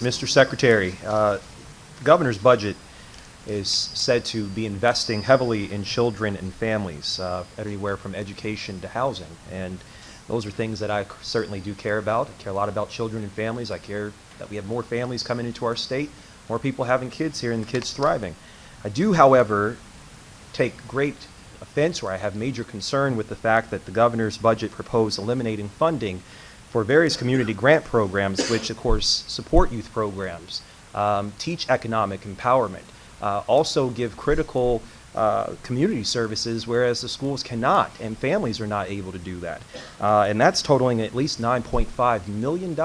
Mr. Secretary, the governor's budget is said to be investing heavily in children and families, everywhere from education to housing. And those are things that I certainly do care about. I care a lot about children and families. I care that we have more families coming into our state, more people having kids here and kids thriving. I do, however, take great offense, or I have major concern with the fact that the governor's budget proposed eliminating funding for various community grant programs, which of course support youth programs, teach economic empowerment, also give critical community services, whereas the schools cannot, and families are not able to do that. And that's totaling at least $9.5 million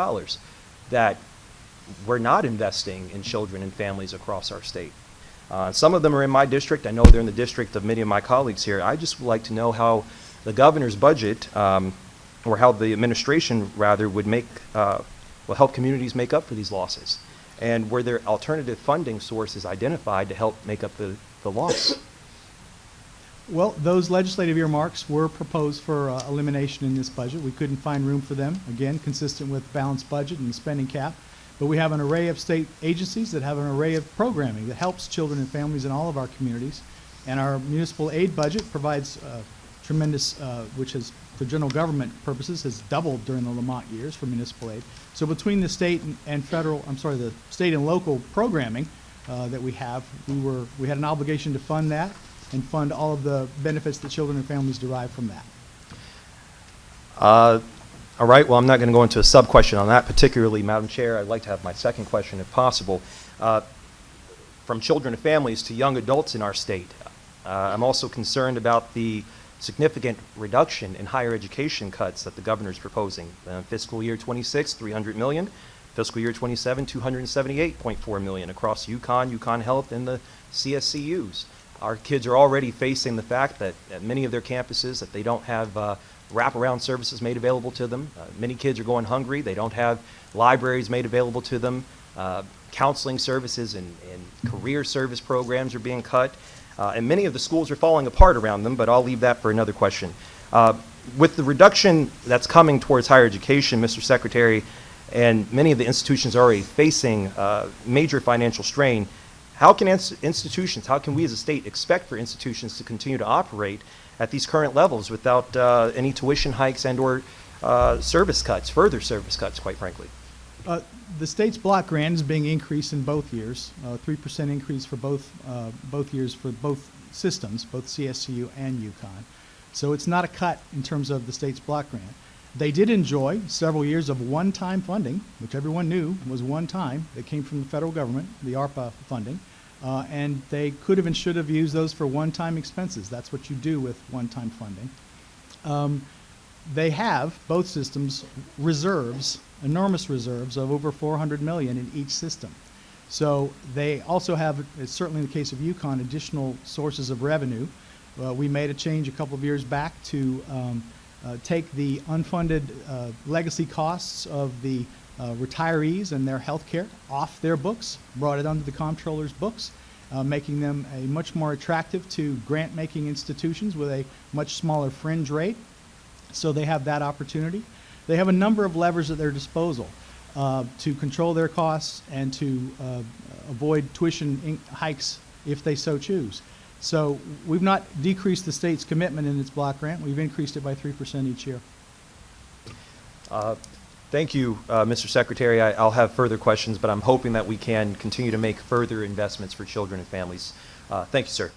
that we're not investing in children and families across our state. Some of them are in my district. I know they're in the district of many of my colleagues here. I just would like to know how the governor's budget, or how the administration rather, would will help communities make up for these losses. And were there alternative funding sources identified to help make up the loss? Well, those legislative earmarks were proposed for elimination in this budget. We couldn't find room for them, again, consistent with balanced budget and the spending cap. But we have an array of state agencies that have an array of programming that helps children and families in all of our communities. And our municipal aid budget provides tremendous, which has, for general government purposes, has doubled during the Lamont years for municipal aid. So between the state and federal, the state and local programming that we have, we had an obligation to fund that and fund all of the benefits that children and families derive from that. All right, well, I'm not going to go into a sub-question on that particularly, Madam Chair. I'd like to have my second question, if possible. From children and families to young adults in our state, I'm also concerned about the significant reduction in higher education cuts that the governor is proposing. Fiscal year 26, $300 million. Fiscal year 27, $278.4 million across UConn Health, and the CSCUs. Our kids are already facing the fact that at many of their campuses that they don't have wraparound services made available to them. Many kids are going hungry. They don't have libraries made available to them. Counseling services and career service programs are being cut. And many of the schools are falling apart around them, but I'll leave that for another question. With the reduction that's coming towards higher education, Mr. Secretary, and many of the institutions are already facing major financial strain, how can how can we as a state expect for institutions to continue to operate at these current levels without any tuition hikes and or service cuts, further service cuts, quite frankly? The state's block grant is being increased in both years, 3% increase for both years for both systems, both CSCU and UConn. So it's not a cut in terms of the state's block grant. They did enjoy several years of one-time funding, which everyone knew was one time, that came from the federal government, the ARPA funding, and they could have and should have used those for one-time expenses. That's what you do with one-time funding. They have, both systems, reserves, enormous reserves of over $400 million in each system. So they also have, it's certainly in the case of UConn, additional sources of revenue. We made a change a couple of years back to take the unfunded legacy costs of the retirees and their health care off their books, brought it onto the comptroller's books, making them a much more attractive to grant-making institutions with a much smaller fringe rate. So they have that opportunity. They have a number of levers at their disposal to control their costs and to avoid tuition hikes if they so choose. So we've not decreased the state's commitment in its block grant. We've increased it by 3% each year. Thank you, Mr. Secretary. I'll have further questions, but I'm hoping that we can continue to make further investments for children and families. Thank you, sir.